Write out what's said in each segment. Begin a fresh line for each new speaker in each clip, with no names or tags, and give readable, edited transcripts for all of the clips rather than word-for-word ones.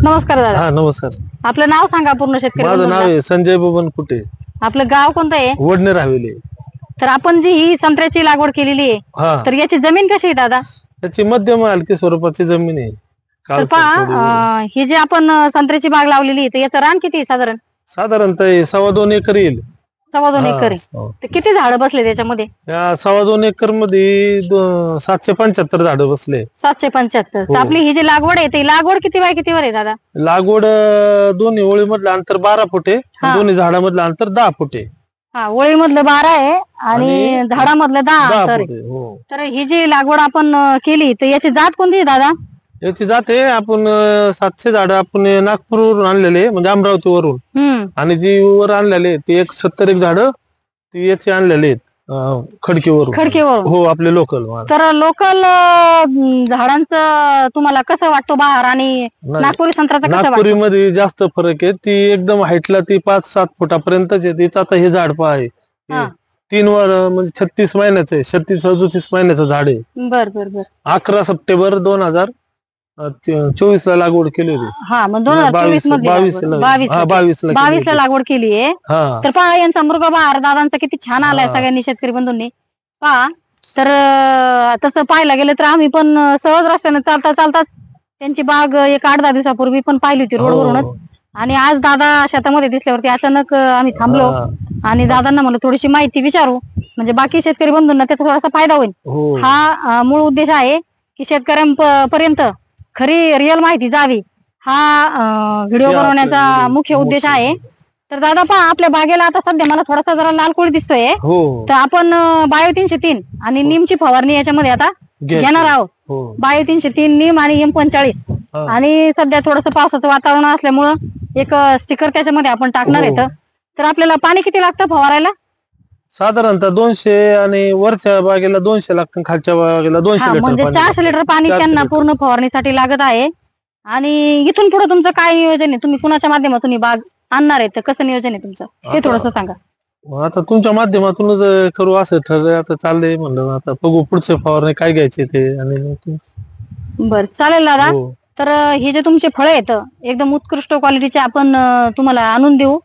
नमस्कार दादा.
हा नमस्कार.
आपलं नाव सांगा पूर्ण शेतकरी
माझं नाव आहे संजय बबन कुटे.
आपलं गाव कोणतं आहे?
वडनेर हवेली.
तर आपण जी ही संत्र्याची लागवड केलेली आहे तर याची जमीन कशी आहे दादा?
त्याची मध्यम हलकी स्वरूपाची जमीन आहे.
तर पहा ही जी आपण संत्र्याची बाग लावलेली आहे तर याचं रान किती आहे
साधारणतः 2.25 एकर येईल.
2.25 एकर आहे. तर किती झाडं बसले त्याच्यामध्ये?
या 2.25 एकर मध्ये 775 झाडं बसले.
775. तर आपली ही जी लागवड आहे ती लागवड किती बाय किती वर आहे दादा?
लागवड दोन्ही ओळीमधलं अंतर 12 फूट आहे. दोन्ही झाडामधलं अंतर 10 फूट आहे.
हा, ओळीमधलं 12 आहे आणि झाडामधलं 10
फूट
आहे.
आहे.
तर ही जी लागवड आपण केली तर याची जात कोणती आहे दादा?
याची जात आहे आपण 700 झाडं आपण नागपूरवरून आणलेले म्हणजे अमरावतीवरून, आणि जी वर आणलेले ते 70 झाडं ती याची आणलेले आहेत खडकीवरून. हो, आपले लोकल.
तर लोकल झाडांचं तुम्हाला कसं वाटतो बहार आणि नागपुरी संत्र्याचा कसं वाटतो?
नागपुरी मध्ये जास्त फरक आहे. ती एकदम हाईटला ती 5-7 फुटापर्यंतच आहे. तिचं आता हे झाड पहा आहे 3 वर म्हणजे 36 महिन्याचं आहे. 36-37 महिन्याचं झाड आहे.
बर बर बर.
11 सप्टेंबर 2024 ला लागवड केली होती.
हा, मग 2024 मध्ये 22 ला लागवड केली आहे. तर पहा यांचा मृग बहार दादांचा किती छान आलाय सगळ्यांनी शेतकरी बंधूंनी पहा. तर तसं पाहायला गेलं तर आम्ही पण सहज रस्त्याने चालताच त्यांची बाग एक 8-10 दिवसापूर्वी पण पाहिली होती रोडवरूनच. आणि आज दादा शेतामध्ये दिसल्यावरती अचानक आम्ही थांबलो आणि दादांना म्हणलं थोडीशी माहिती विचारू म्हणजे बाकी शेतकरी बंधूंना त्याचा थोडासा फायदा होईल. हा मूळ उद्देश आहे की शेतकऱ्यांपर्यंत खरी रिअल माहिती जावी, हा व्हिडिओ बनवण्याचा मुख्य उद्देश आहे. तर दादा पहा आपल्या बागेला आता सध्या मला थोडासा जरा लाल कोळी दिसतोय. तर आपण बायो 303 आणि नीमची फवारणी याच्यामध्ये आता घेणार आहोत. बायो 303 नीम आणि M45. आणि सध्या थोडस पावसाचं वातावरण असल्यामुळं एक स्टिकर त्याच्यामध्ये आपण टाकणार आहे. तर आपल्याला पाणी किती लागतं फवारायला?
साधारणतः 200 आणि वरच्या बागेला 200 लागतं, खालच्या बागेला 200 लिटर.
म्हणजे 400 लिटर पाणी त्यांना पूर्ण फवारणीसाठी लागत आहे. आणि इथून पुढे तुमचं काय नियोजन आहे? तुम्ही कुणाच्या माध्यमातून ही बाग आणणार आहे तर कसं नियोजन आहे तुमचं ते थोडस सांगा.
आता तुमच्या माध्यमातूनच करू असं ठरलंय. आता चाललंय म्हणलं आता बघू पुढचे फवारणी काय घ्यायचे ते. आणि
बर चालेल दादा. तर हे जे तुमचे फळं आहेत एकदम उत्कृष्ट क्वालिटीचे आपण तुम्हाला आणून देऊ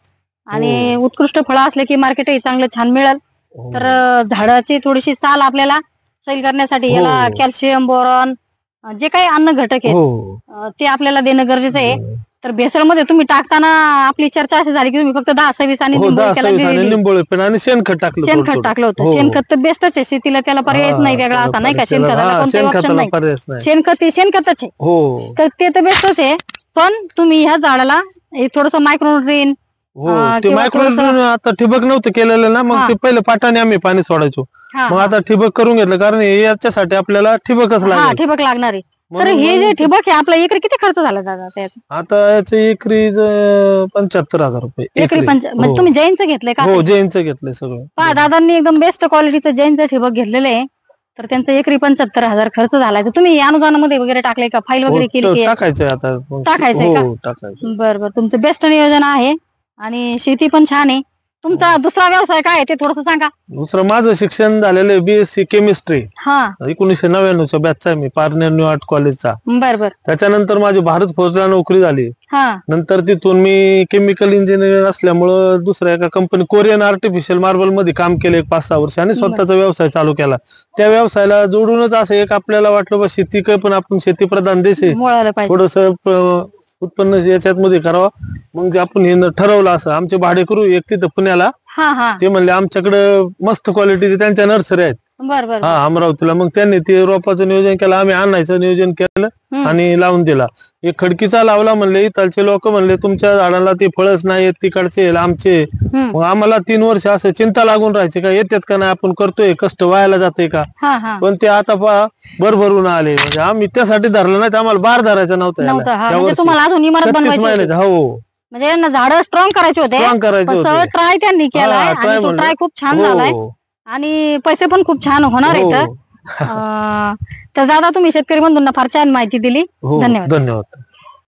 आणि उत्कृष्ट फळं असले की मार्केटही चांगलं छान मिळेल. तर झाडाची थोडीशी साल आपल्याला सैल करण्यासाठी याला कॅल्शियम, बोरॉन जे काही अन्न घटक आहेत ते आपल्याला देणं गरजेचं आहे. तर भेसळ मध्ये तुम्ही टाकताना आपली चर्चा अशी झाली की तुम्ही फक्त 10-26 आणि
निंबोळी आणि शेणखत
टाकलं होतं. शेणखत तर बेस्टच आहे शेतीला, त्याला पर्याय नाही वेगळा असा नाही का? शेणखताला कोणताही ऑप्शन नाही. शेणखतच आहे तर ते तर बेस्टच आहे. पण तुम्ही ह्या झाडाला थोडस मायक्रोन्यूट्रिएंट
आता ठिबक नव्हतं केलेलं ना, मग ते पहिले पाटाने आम्ही पाणी सोडायचो. मग आता ठिबक करून घेतलं कारण याच्यासाठी आपल्याला ठिबकच लागणार.
ठिबक लागणार आहे. तर हे जे ठिबक आहे आपला एकरी किती खर्च झाला दादा त्याचा?
आता याचे एकरी 75,000 रुपये
एकरी. म्हणजे तुम्ही जैनचं घेतलंय का?
हो, जैनचं घेतलंय सगळं.
पहा दादांनी एकदम बेस्ट क्वालिटीचं जैनचं ठिबक घेतलेलं आहे. तर त्यांचं एकरी 75,000 खर्च झालाय. तर तुम्ही अनुदानामध्ये वगैरे टाकले का? फाईल वगैरे केली?
टाकायचंय आता.
टाकायचंय का? बरं, तुमचं बेस्ट नियोजन आहे आणि शेती पण छान आहे. तुमचा दुसरा व्यवसाय काय आहे ते थोडस सांगा.
दुसरं माझं शिक्षण झालेलं आहे BSc केमिस्ट्री. 1999च्या बॅचचा आहे मी, पारनेर न्यू आर्ट कॉलेजचा.
बरोबर.
त्याच्यानंतर माझी भारत फौजला नोकरी झाली. नंतर तिथून मी केमिकल इंजिनियर असल्यामुळं दुसऱ्या एका कंपनी कोरियन आर्टिफिशियल मार्बल मध्ये काम केलं 5-6 वर्ष आणि स्वतःचा व्यवसाय चालू केला. त्या व्यवसायाला जोडूनच असं एक आपल्याला वाटलं बा शेती काय, पण आपण शेती प्रधान देश आहे, थोडस उत्पन्न याच्यात मध्ये करावं. मग जे आपण हे ठरवलं असं आमचे भाडेकरू एक तिथं पुण्याला ते म्हणले आमच्याकडे मस्त क्वालिटीचे त्यांच्या नर्सरी आहेत अमरावतीला. मग त्यांनी ते रोपाचं नियोजन केलं, आम्ही आणायचं नियोजन केलं आणि लावून दिला. एक खडकीचा लावला म्हणले. इथलचे लोक म्हणले तुमच्या झाडाला ते फळच नाही तिकडचे आमचे. मग आम्हाला 3 वर्ष असं चिंता लागून राहायची का येतात का नाही, आपण करतोय कष्ट वायाला जाते का. पण ते आता भरभरून आले. म्हणजे आम्ही त्यासाठी धरलं नाही, आम्हाला बार धरायचा नव्हता. हो,
म्हणजे झाडं स्ट्रॉंग करायचे होते. ट्राय त्यांनी केलाय आणि ट्राय खूप छान झालाय आणि पैसे पण खूप छान होणार आहेत. तर दादा तुम्ही शेतकरी बंधूंना फार छान माहिती दिली. धन्यवाद.